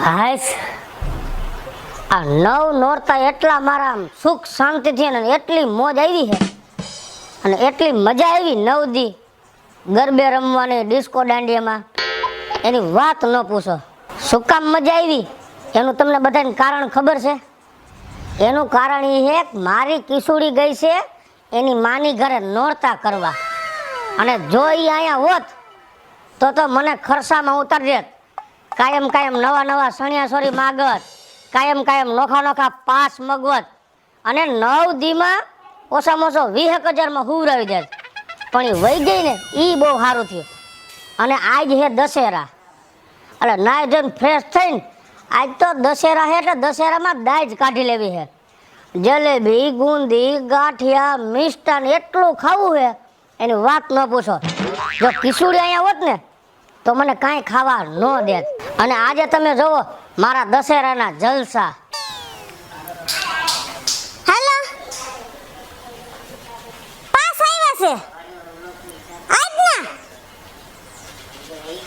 હાશ આ નવ નોરતા એટલા મારા સુખ શાંતિથી અને એટલી મોજ આવી છે અને એટલી મજા આવી નવ દી ગરબે રમવાની ડિસ્કો દાંડિયામાં એની વાત ન પૂછો. શું કામ મજા આવી એનું તમને બધાને કારણ ખબર છે? એનું કારણ એ છે કે મારી કિશોરી ગઈ છે એની માની ઘરે નોરતા કરવા, અને જો એ અહીંયા હોત તો મને ખરસામાં ઉતારી દેત. કાયમ કાયમ નવા નવા સણિયા સોરી માગત, કાયમ કાયમ નોખા નોખા પાસ મગવત, અને 9 દીમાં ઓછામાં ઓછો 20,000માં હુવરાવી દે. પણ એ વહી ગઈ ને એ બહુ સારું થયું. અને આજ હે દશેરા, એટલે નાઈ ધોઈને ફ્રેશ થઈને આજ તો દશેરા છે એટલે દશેરામાં દાજ કાઢી લેવી છે. જલેબી, ગુંદી, ગાંઠિયા, મિષ્ટાન એટલું ખાવું છે એની વાત ન પૂછો. જો કિશોરી અહીંયા હોત ને તો મને કાંઈ ખાવા ન દે. અને આજે તમે જોવો મારા દશેરાના જલસા. હેલો, પાસ આવ્યા છે આજના?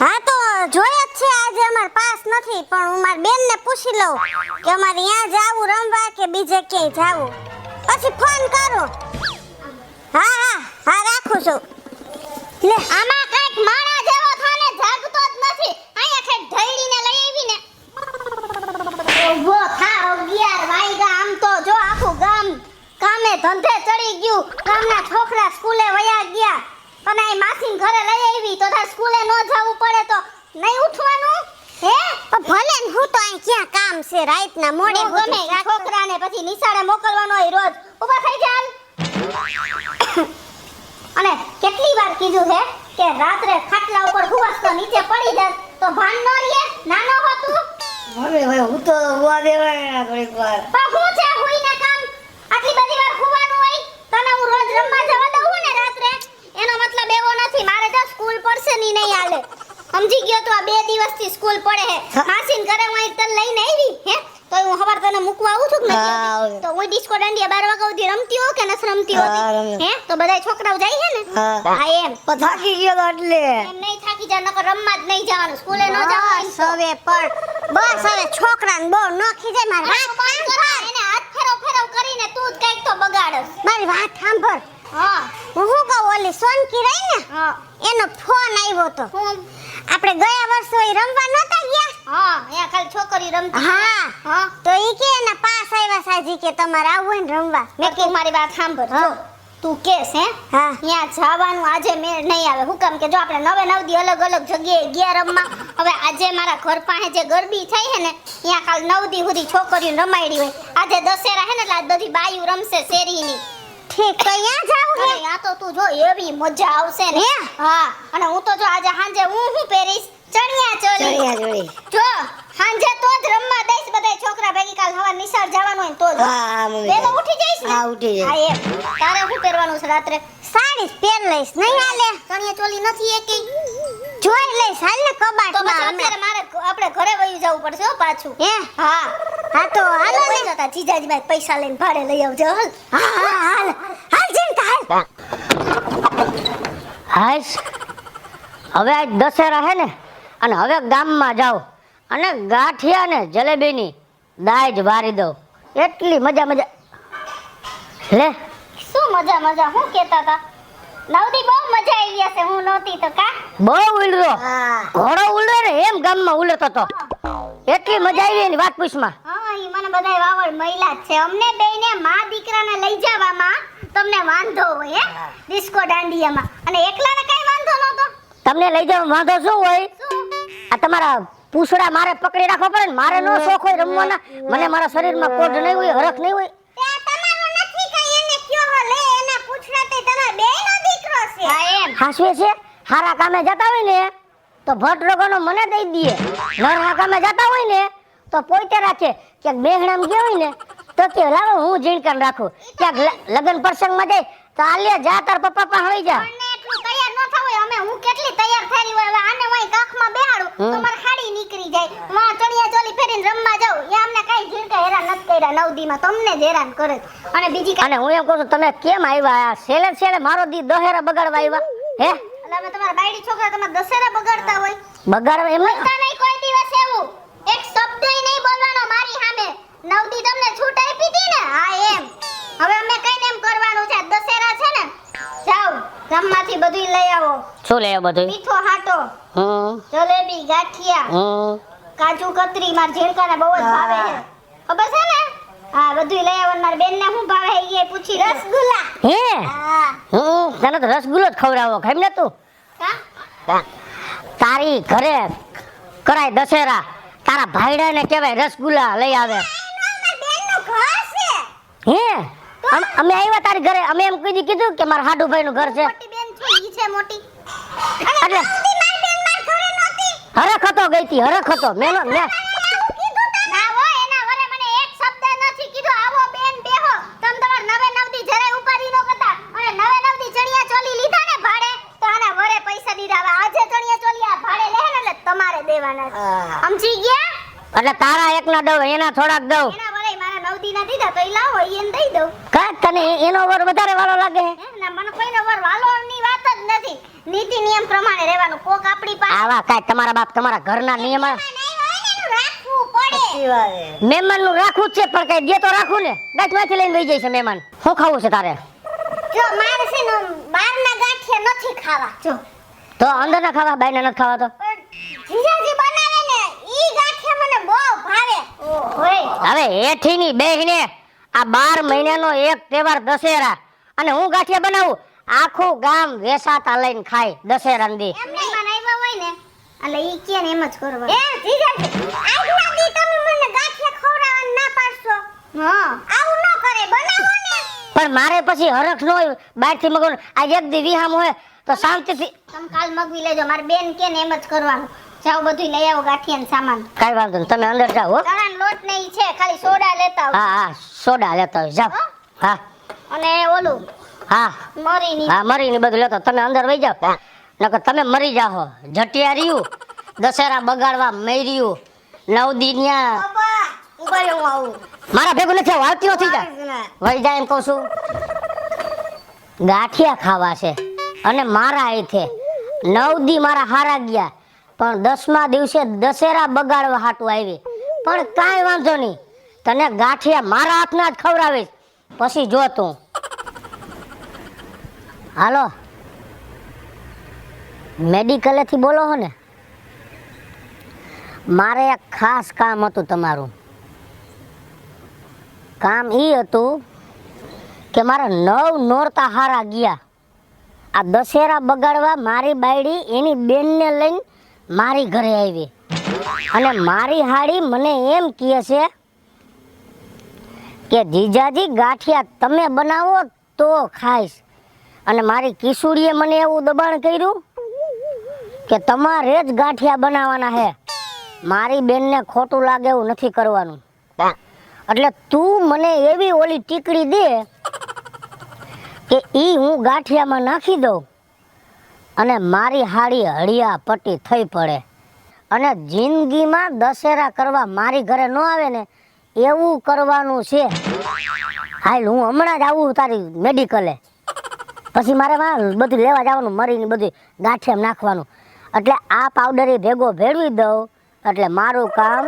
હા તો જોયા જ છે આજે અમાર પાસ નથી, પણ હું મારી બેનને પૂછી લઉં કે અમારે અહીંયા જાવું રમવા કે બીજે ક્યાંય જાવું, પછી ફોન કરું. હા હા હા રાખું છું. લે આમાં કઈક માણા જેવો થાને જાગતો જ નથી. અહીંયા છે ઢળીને લઈ આવી ને ઉભો થા 11 વાગ્યા. આમ તો જો આખું ગામ કામે ધંધે ચડી ગયું, ગામના છોકરા સ્કૂલે વયા ગયા, અને આ માસીન ઘરે લઈ આવી તો તાર સ્કૂલે ન જવું પડે તો નહીં ઉઠવાનું હે? ભલે ને હું તો અહીં ક્યાં કામ છે રાતના મોડે ગમે છોકરાને પછી નિશાળે મોકલવાનો હોય રોજ. ઊભા થઈ જા. અને કેટલી વાર કીધું છે કે રાત્રે ખાટલા ઉપર હુવાસ તો નીચે પડી જાય તો ભાન ન રહે. નાનો હતું હવે હું તો હુવા દેવાય થોડીક વાર. પણ હું છે હુઈને કામ આટલી બધી વાર હુવાનું હોય? તને હું રોજ રમવા જવા દઉં ને રાત્રે, એનો મતલબ એવો નથી મારે તો સ્કૂલ પડશે ની નહીં હાલે. સમજી ગયો તો આ 2 દિવસથી સ્કૂલ પડે હે. માસીન ઘરે હું એક તને લઈને આવી હે તો હું હવાર તને મૂકવા આવું છું કે નહીં? તો હું ડિસ્કો દાંડિયા 12 વાગ્યા સુધી રમતી હો કે નથી રમતી હોતી હે? તો બધાય છોકરાઓ જાય છે ને? હા એમ તો થાકી ગયો એટલે એમ નહીં થાકી જા, નકર રમવા જ નહીં જવાનું, સ્કૂલે ન જવાનું. હવે પણ બસ હવે છોકરાને બહુ નોખી જાય. મારી વાત સાંભળ, એને હાથ ફેરવ કરીને તું જ કઈક તો બગાડસ. મારી વાત સાંભળ. હા હું શું કહું, ઓલી સોનકી રહી ને એનો ફોન આવ્યો તો. આપણે ગયા વર્ષે ઓય રમવા નહોતા ગયા? હા અહીંયા ખાલી છોકરી રમતી. હા તો ઈ કે એના પાસ આવ્યા સાજી કે તમારે આવવું હોય ને રમવા. મેં કે મારી વાત સાંભળ, તું કેસ હે અહીંયા જવાનું આજે મેળ નહીં આવે. હું કેમ કે જો આપણે 9 દી અલગ અલગ જગ્યાએ ગયા રમવા. હવે આજે મારા ઘર પાસે જે ગરબી થઈ હે ને અહીંયા કાલ 9 દી સુધી છોકરીઓ રમાડી હોય. આજે દશેરા હે ને એટલે આજ બધી બાયું રમશે શેરીની. ઠીક તો અહીંયા જાવ હે? આ તો તું જો એવી મજા આવશે ને. હા અને હું તો જો આજે સાંજે હું પહેરીશ ચણિયા ચોળી. જો સાંજે તો જ રમવા દઈશ બધાય છોકરા ભેગી. કાલ સવાર નિશાળ જવાનું હોય તો જ. હા મમ્મી બેનો ઉઠી જઈશ ને? હા ઉઠી જાય. હા એમ તારે શું પહેરવાનું છે રાત્રે? સાડી પહેર લઈશ. નહીં હાલે? ચણિયા ચોળી નથી એકેય? જોઈ લઈશ હાલ ને કબાટમાં. તો પછી અત્યારે મારે આપણે ઘરે વયું જવું પડશે હો પાછું. હે હા હા તો હાલો ને જતા જીજાજી ભાઈ પૈસા લઈને ભાડે લઈ આવજો. હા હા હાલ હાલ જીનતા હાલ. હાશ હવે આજ દશેરા હે ને, અને હવે ગામમાં જાઓ અને ગાંઠિયા ને જલેબીની દાજ વારી દઉં. એટલી મજા લે. શું મજા હું કહેતા હતા? નવદી બહુ મજા આવી હશે. હું નહોતી તો કા બહુ ઉલરો ઘોડો ઉલરે ને એમ ગામમાં ઉલતો તો. એટલી મજા આવી એની વાત પૂછમાં. હા ઈ મને બધાય વાવડ મહિલા છે. અમને બેયને માં દીકરાને લઈ જવામાં તમને વાંધો હોય હે ડિસ્કો દાંડિયામાં, અને એકલાને કઈ વાંધો નહોતો. તમને લઈ જવા વાંધો શું હોય? આ તમારા પૂછડા મારે પકડી રાખવા પડે ને. મારે નો શોખ હોય રમવાના. મને મારા શરીરમાં કોઢ નહીં હોય, હરખ નહીં હોય. તમારું નથી કઈ એને કયો લે એના પૂછડા તે તમારા બેયનો દીકરો છે. હા એમ હાસવે છે. હારા કામે જતા હોય ને તો ભટ રોગનો મને દઈ દઈએ. નરહા કામે જતા હોય ને તો પોઈતે રાખે. ક્યાંક બેહણામ ગયો હોય ને તો કે લાવો હું જીણકન રાખું. ક્યાંક લગન પ્રસંગમાં જાય તો આલે જા તાર પપ્પા પાસે હોઈ જા. મને એટલું તૈયાર ન થવું. અમે હું કેટલી તૈયાર થયેલી હોય. હવે આને વાય કાખમાં બેહાડું તો માર ખાડી નીકળી જાય. માં ચણિયા ચોલી પહેરીને રમવા જાઉં એ અમને કઈ જીણકા હેરાન નથી કર્યા 9 દીમાં. તમને જ હેરાન કરે. અને બીજી અને હું એમ કહું છું તમે કેમ આવ્યા? આ છેલ્લે મારો દી દહેરા બગાડવા આવ્યા હે? એટલે અમે તમારા બાયડી છોકરા તમારા દશેરા બગાડતા હોય? બગાડવા એમ નહીં કોઈ દિવસ એવું એક શબ્દ નવદી તમને છૂટ આપી હતી ને હા એમ હવે અમે કઈને એમ કરવાનું છે દશેરા છે ને જાઓ ગામમાંથી બધું લઈ આવો શું લે બધું મીઠો હાટો જલેબી ગાંઠિયા કાજુ કતરી માર ઝેરકાને બહુ જ ભાવે છે ખબર છે ને હા બધું લઈ આવો માર બેનને શું ભાવે એ પૂછી રસગુલ્લા હે હા તને તો રસગુલ્લો જ ખવડાવો ખાઈ ને તું કા તારી ઘરે કરાય દશેરા તારા ભાઈડાને કહેવાય રસગુલ્લા લઈ આવે માર બેનનું ઘર છે હે અમે આવ્યા તારી ઘરે અમે એમ કીધું કે મારા હાડુભાઈ નું ઘર છે મોટી બેન છે ઈ છે મોટી એટલે માર બેન માર ઘરે નહોતી હરખ હતો ગઈ તી હરખ હતો મેનો મે ના હોય એના વરે મને એક શબ્દ નથી કીધો આવો બેન બેહો તમ તમાર નવે નવદી જરાય ઉપાડી નો કરતા અને નવે નવદી ચણિયા ચોલી લીધા ને ભાડે તો આના વરે પૈસા દીધા હવે આજે ચણિયા ચોલી આ ભાડે લે ને એટલે તમારે દેવાના છે સમજી ગયા એટલે તારા એક ના દઉં એના થોડાક દઉં એના વરે મારા નવદી ના દીધા તો ઈ લાવો ઈ એને દઈ દઉં કા તને એનો વર વધારે વાલો લાગે હે ના મને કોઈનો વર વાલોની વાત જ નથી નીતિ નિયમ પ્રમાણે રહેવાનું કોક આપણી પાસે આવા કાઈ તમારા બાપ તમારા ઘરના નિયમ રાખવું પડે મહેમાન નું રાખવું જ છે પણ કઈ દે તો રાખું ને ગાંઠ માંથી લઈને વહી જાય છે મહેમાન શું ખાવું છે તારે જો મારે છે ને બહારના ગાંઠિયા નથી ખાવા જો તો અંદર ના ખાવા બાય નથી ખાવા તો જીજાજી બનાવે ને ઈ ગાંઠિયા મને બહુ ભાવે ઓય હવે એઠી ની બેહીને આ 12 મહિનાનો એક તહેવાર દશેરા અને હું ગાંઠિયા બનાવું આખું ગામ વેસાતા લઈને ખાય દશેરા દી એમને બનાવ્યા હોય ને એટલે ઈ કે ને એમ જ કરવા એ જીજાજી આજના દી તમે મને ગાંઠિયા ખવડાવવા ના પાડશો હા આવું ન કરે બનાવો ને પણ મારે પછી હરખ ન હોય બહાર થી મગવાનું આ એક દી વિહામ હોય તો શાંતિથી તમે કાલ મગવી લેજો મારી બેન કે ને એમ જ કરવાનું જાઓ બધું લઈ આવો ગાંઠિયા ને સામાન કાઈ વાંધો નહીં તમે અંદર જાઓ હો ચણાનો લોટ ને ઈ છે ખાલી સોડા લેતા આવો હા હા સોડા લેતા હોય જાઓ હા અને ઓલું હા મરીની હા મરી ને બધું લેતો તમે અંદર વહી જાઓ નકર તમે મરી જાઓ જટિયા રહ્યું દશેરા બગાડવા મર્યું 9 દી ન્યા બાબા ઉભા રહો હું આવું મારા ભેગું નથી આવું, આવતી નથી જા વહી જાય એમ કહું છું ગાંઠિયા ખાવા છે અને મારા અહીંથી 9 દી મારા હારા ગયા પણ 10મા દિવસે દશેરા બગાડવા હાટું આવી પણ કાંઈ વાંધો નહીં તને ગાંઠિયા મારા હાથના જ ખવડાવીશ પછી જો તું હાલો મેડિકલેથી બોલો હો ને મારે એક ખાસ કામ હતું તમારું કામ ઈ હતું કે મારા 9 નોરતા હારા ગયા આ દશેરા બગાડવા મારી બાયડી એની બેનને લઈને મારી ઘરે આવી અને મારી હાડી મને એમ કહે છે કે જીજાજી ગાંઠિયા તમે બનાવો તો ખાઈશ અને મારી કિશોરીએ મને એવું દબાણ કર્યું કે તમારે જ ગાંઠિયા બનાવવાના છે મારી બેનને ખોટું લાગે એવું નથી કરવાનું એટલે તું મને એવી ઓલી ટીકડી દે કે ઈ હું ગાંઠિયામાં નાખી દઉં અને મારી હાડી હળિયા પટ્ટી થઈ પડે અને જિંદગીમાં દશેરા કરવા મારી ઘરે ન આવે ને એવું કરવાનું છે હાલ હું હમણાં જ આવું તારી મેડિકલે પછી મારે બધું લેવા જવાનું મરીને બધું ગાંઠિયામાં નાખવાનું એટલે આ પાવડર ભેગો ભેળવી દઉં એટલે મારું કામ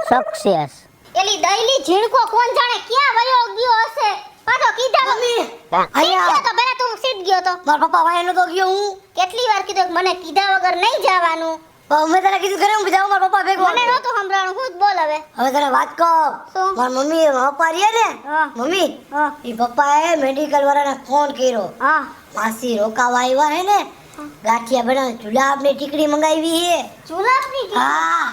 સક્સેસ એલી દઈલી ઝીણકો કોણ જાણે ક્યાં વયો ગયો હશે પાછો કીધા મમ્મી અહીંયા તો બેરા તું સીધ ગયો તો મારા પપ્પા વાયનો તો ગયો હું કેટલી વાર કીધું મને કીધા વગર નહીં જવાનું મેં તને કીધું ઘરે હું જાઉં મારા પપ્પા ભેગો મને નહોતું સંભળાણું હું જ બોલ હવે હવે તને વાત કહું શું? મારા મમ્મી પપ્પા રહ્યા ને હા. મમ્મી હા એ પપ્પાએ મેડિકલ વાળાને ફોન કર્યો હા માસી રોકાવા આવ્યા હે ને ગાંઠિયા બનાવ ગુલાબની ટીકડી મંગાવી હે જુલાબની હા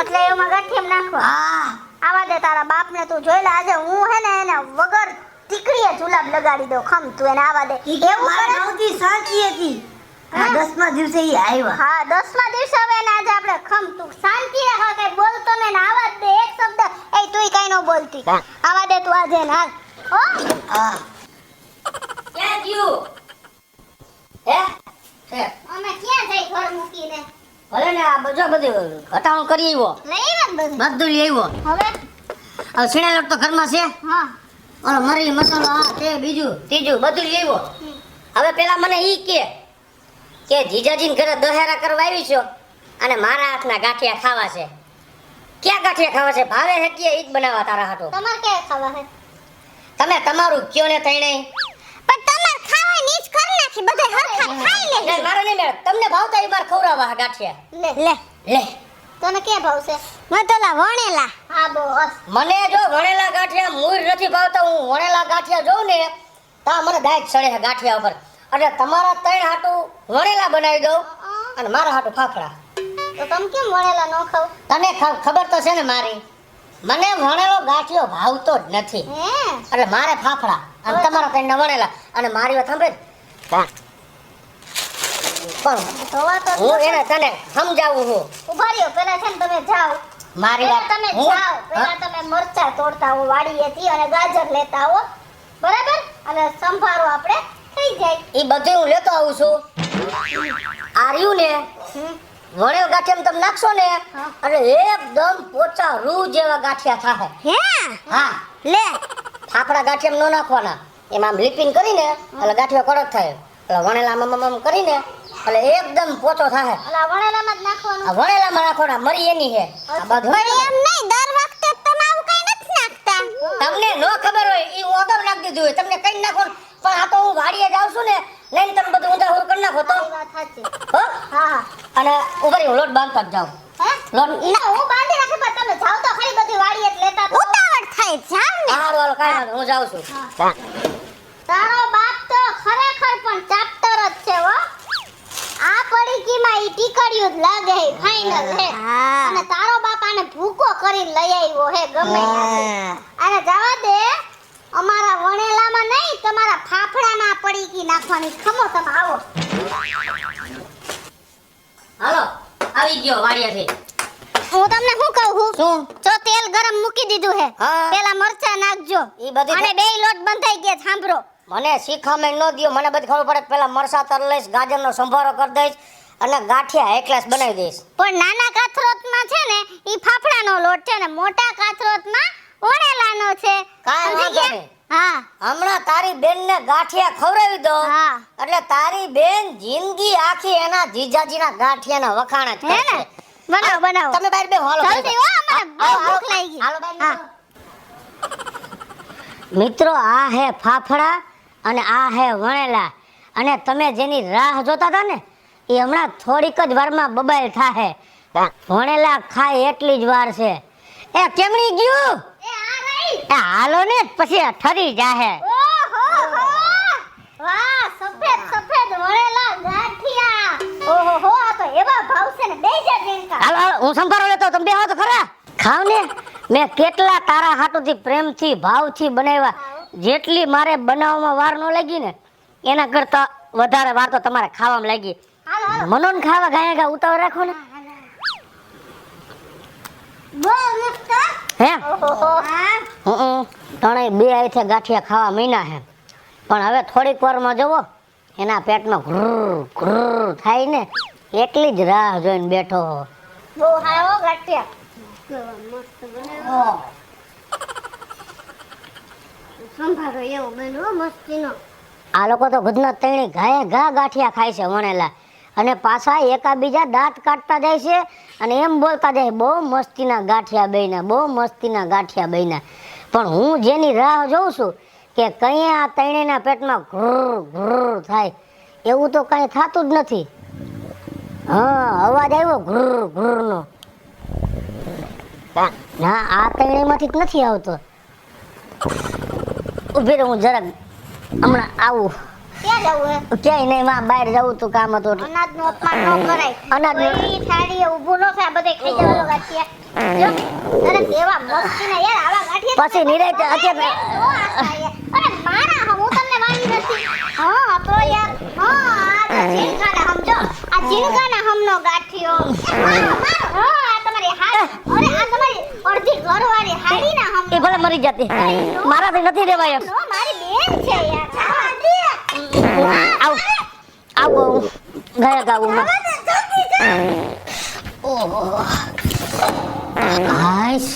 એટલે એમાં ગાંઠિયામાં નાખવા હા આવા દે તારા બાપને તું જોઈ લે આજે હું હે ને એને વગર ટીકડીએ જુલાબ લગાડી દઉં ખમ તું એને આવા દે એવું કરે નવથી શાંતિ હતી આ 10મા દિવસે ઈ આવ્યા હા 10મા દિવસે હવે એને આજે આપણે ખમ તું શાંતિ રાખ કઈ બોલતો ને આવા જ દે એક શબ્દ એ તુંય કઈ ન બોલતી આવા દે તું આજે ને હાલ હો હા ક્યાં ગયું હે અમે ક્યાં જઈ ઘર મૂકીને ભલે ને આ બધું હટાણું કરી આવ્યો લઈ વાત બધું બધું લઈ આવ્યો હવે હવે સીણા લોટ તો ઘરમાં છે હા ઓલો મરી મસાલો આ તે બીજું ત્રીજું બધું લઈ આવ્યો હવે પેલા મને ઈ કે જીજાજીને ઘરે દશેરા કરવા આવી છો અને મારા હાથના ગાંઠિયા ખાવા છે ક્યાં ગાંઠિયા ખાવા છે? ભાવે હે કે ઈ જ બનાવવા તારા હાટુ. તમારે ક્યાં ખાવા હે? તમે તમારું કયો ને તઈને. પણ તમાર ખાવા ની જ કર નાખી બધે હરખા ખાઈ લે. ના, મારે નહીં મેળ. તમને ભાવતા ઈ માર ખવડાવવા હે ગાંઠિયા. લે લે. તને ક્યાં ભાવશે? મને તો લા વણેલા. હા બોસ. મને જો વણેલા ગાંઠિયા મૂળ નથી ભાવતા. હું વણેલા ગાંઠિયા જોઉં ને તા મને દાઈક ચડે છે ગાંઠિયા ઉપર. એટલે તમારા ત્રણ હાટુ વણેલા બનાવી દઉં અને મારા હાટુ ફાફડા. તો તમે કેમ વણેલા ન ખાવ? તને ખબર તો છે ને મારી. મને વણેલો ગાંઠિયો ભાવતો જ નથી. હે એટલે મારે ફાફડા અને તમારા ત્રણ વણેલા. અને મારી વાત સાંભળે પણ ધોવા તો હું એને તને સમજાવું છું. ઉભા રહ્યો પેલા છે ને તમે જાઓ. મારી પેલા વાત તમે હું- જાઓ. પેલા તમે મરચા તોડતા હો વાડીએથી અને ગાજર લેતા હો. બરાબર? અને સંભારો આપણે થઈ જાય. ઈ બધું હું લેતો આવું છું. આ રહ્યું ને વણેલ ગાંઠિયા તમે નાખશો ને હા. એટલે એકદમ પોચા રૂ જેવા ગાંઠિયા થાય. હે હા, લે ફાફડા ગાંઠિયા ન નાખવાના. એમાં આમ લીપીન કરીને એટલે ગાંઠિયો કડક થાય. એટલે વણેલા આમ કરીને એટલે એકદમ પોચો થાય. અલા વણેલામાં જ નાખવાનું. આ વણેલામાં નાખવાના મરી એની છે. આ બધું પણ એમ નહીં દર વખતે તમે આવું કઈ નથી નાખતા. તમને ન ખબર હોય ઈ હું અગાઉ નાખી દીધું હોય. તમને કઈ નાખો ને. પણ આ તો હું વાડીએ જાઉં છું ને લઈને તમે બધું ઊંધા હુર કરી નાખો તો. તારી વાત સાચી. હો? હા અને ઉભરી હું લોટ બાંધતા જ જાઉં. હે લોટ ના હું બાંધી રાખી પણ તમે જાઓ તો ખરી બધી વાડીએ જ લેતા તો. ઉતાવળ થાય જાવ ને. હારું હાલો કાંઈ વાંધો નહીં, હું જાઉં છું. તારો બાપ તો ખરેખર પણ ચાપ્ટર જ છે હો. આ પડીકીમાં ઈ ટીકડ્યું જ લાગે હે ફાઇનલ હે. અને તારો બાપ આને ભૂકો કરીને લઈ આવ્યો હે ગમે ત્યાંથી. અને જવા દે અમારા વણેલામાં નહીં તમારા ફાફડામાં પડીકી નાખવાની. ખમો તમે આવો. હાલો આવી ગયો વાડિયાથી. હું તમને શું કહું છું? શું? જો તેલ ગરમ મૂકી દીધું હે હા. પેલા મરચા નાખજો. ઈ બધી અને બેય લોટ બંધાઈ ગયા સાંભળો. મને શીખામણ ન દ્યો. મને બધી ખબર પડે કે પેલા મરસા તર લઈશ, ગાજરનો સંભારો કરી દઈશ અને ગાંઠિયા હાઈ ક્લાસ બનાવી દઈશ. પણ નાના કાથરોટમાં છે ને ઈ ફાફડાનો લોટ છે ને મોટા કાથરોટમાં વણેલાનો છે. કાંઈ સમજી વાંધો ગયા? નહીં. હા હમણાં તારી બેનને ગાંઠિયા ખવડાવી દો હા. એટલે તારી બેન જિંદગી આખી એના જીજાજીના ગાંઠિયાના વખાણ જ હે ને કરશે. બનાવો બનાવો તમે બહાર બેહો હાલો. જલ્દી હો અમારે બહુ ભૂખ લાગી ગઈ. હાલો બહાર હા. બેહો. મિત્રો આ હે ફાફડા અને આ હે વણેલા. અને તમે જેની રાહ જોતા હતા ને એ હમણાં થોડીક જ વારમાં બબાલ થાહે. વણેલા ખાય એટલી જ વાર છે. એ કેમણી ગયું? એ આ રહી. એ હાલો ને પછી ઠરી જાહે. ઓહો હો વાહ સફેદ સફેદ વણેલા ગાંઠિયા. ઓહો હો આ તો એવા ભાવશે ને બેઈ જા જીણકા. હાલો હાલો હું સંભારો લેતો તમે બેહો તો ખરા. ખાવ ને મેં કેટલા તારા હાટુથી પ્રેમથી ભાવથી બનાવ્યા. જેટલી મારે બનાવવામાં વાર ન લાગી ને એના કરતા વધારે વાર તો તમારે ખાવામાં લાગી. હાલો હાલો મનોન ખાવા ગાયા ગા ઉતાવળ રાખો ને. બહુ મસ્ત. હે ઓહો હો હા ત્રણેય બે આઈથે ગાંઠિયા ખાવા મીના હે. પણ હવે થોડીક વારમાં જુઓ એના પેટમાં ઘુર ઘુર થાય ને એટલી જ રાહ જોઈને બેઠો હો. બહુ હારો ગાંઠિયા. કેવા મસ્ત બનાવ્યો. સંભારો એવો બન્યો મસ્તીનો. આ લોકો તો ઘરના ત્રણે ગાય ઘા ગાંઠિયા ખાય છે વણેલા. અને પાછા એકાબીજા દાંત કાઢતા જાય છે અને એમ બોલતા જાય બહુ મસ્તીના ગાંઠિયા બન્યા, બહુ મસ્તીના ગાંઠિયા બન્યા. પણ હું જેની રાહ જોઉં છું કે કઈ આ ત્રણેયના પેટમાં ઘુર ઘુર થાય એવું તો કઈ થતું જ નથી. હા અવાજ આવ્યો ઘુર ઘુરનો. ના આ ત્રણેયમાંથી જ નથી આવતો. ઉભી રહો હું જરાક હમણાં આવું. ક્યાં જવું હે? ક્યાંય નહીં માં બહાર જવું તું કામ હતું એટલે. અનાજનું અપમાન ન કરાય. અનાજનું- કોઈ થાળીએ ઊભું ન થાય. બધે ખાઈ જવાનો ગાંઠિયા. જો, અરે કેવા મસ્તીના યાર આવા ગાંઠિયા. પછી નિરાંતે અત્યારે- ઓ આ થાય. અરે મારા હું તમને વાલી નથી. હા તો યાર હા આ તો ઝીણકાના સમજો. આ ઝીણકાના હમનો ગાંઠિયો. મારો મારો. હા આ તમારી હાડી. અરે આ તમારી અડધી ઘરવાળી હાડીના હમનો. એ ભલે મરી જતી મારાથી નથી રેવાય એમ. નો, મારી બેન છે યાર. જવા દે. આવ આવું ગયા ગાવું માં. ઓહો હાઈશ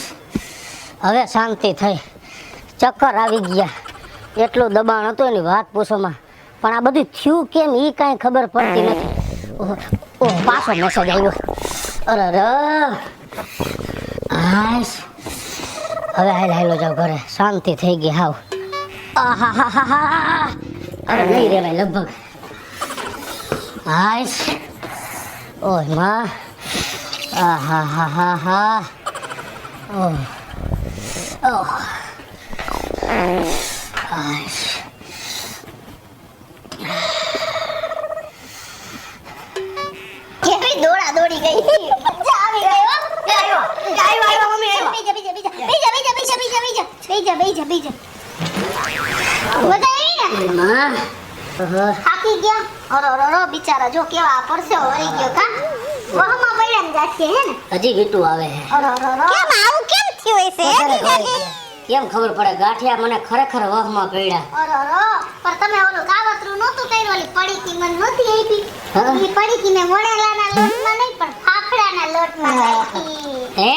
હવે શાંતિ થઈ. ચક્કર આવી ગયા. એટલું દબાણ હતું એની વાત પૂછોમાં. પણ આ બધું થયું કેમ એ કાંઈ ખબર પડતી નથી. ઓહો પાછો મેસેજ આવ્યો. અરે હાશ હવે હાલો જાવ ઘરે શાંતિ થઈ ગઈ હાવ આહાહાહા અરે નહીં રેવાય લગભગ હાશ ઓય માં આહાહાહા ઓહ ઓહ હાશ કેવી દોડા દોડી ગઈ મજા આવી ગઈ હો આવ્યો મમ્મી આવ્યો બીજા મજા આવી ને માં થાકી ગયા અરો બિચારા જો કેવા પરસેવો વળી ગયો કા વહમાં પડ્યા ને જાશે હે ને હજી વીટું આવે છે અરો કેમ આવું કેમ થયું હશે કેમ ખબર પડે ગાંઠિયા મને ખરેખર વહમાં પડ્યા અરો પણ તમે ઓલું કાવતરું નહોતું કર્યું ઓલી પડીકી મને નહોતી આપી હા? ઈ પડીકીને વણેલાના લોટમાં નહીં પણ ફાફડાના લોટમાં નાખી હે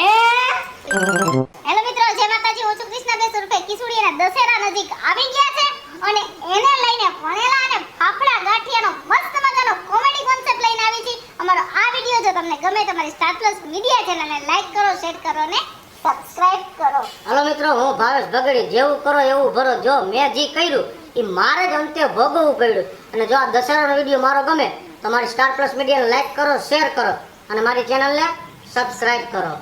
હેલો મિત્રો જય માતાજી હું છું કૃષ્ણા બેસુરભાઈ કિસુડીના દશેરા નજીક આવી ગયા છે અને એને લઈને ભણેલા અને ફાફડા ગાંઠિયાનો મસ્ત મજાનો કોમેડી કોન્સેપ્ટ લઈને આવી છે અમારો આ વિડિયો જો તમને ગમે તમારી સ્ટાર પ્લસ મીડિયા ચેનલને લાઈક કરો શેર કરો અને સબસ્ક્રાઇબ કરો હાલો મિત્રો હું ભાવેશ ભગડી જેવું કરો એવું ભરો જો મેં જે કર્યું એ મારે જ અંતે ભોગવવું પડ્યું અને જો આ દશેરાનો વિડીયો મારો ગમે તો મારી સ્ટાર પ્લસ મીડિયાને લાઈક કરો શેર કરો અને મારી ચેનલને સબસ્ક્રાઇબ કરો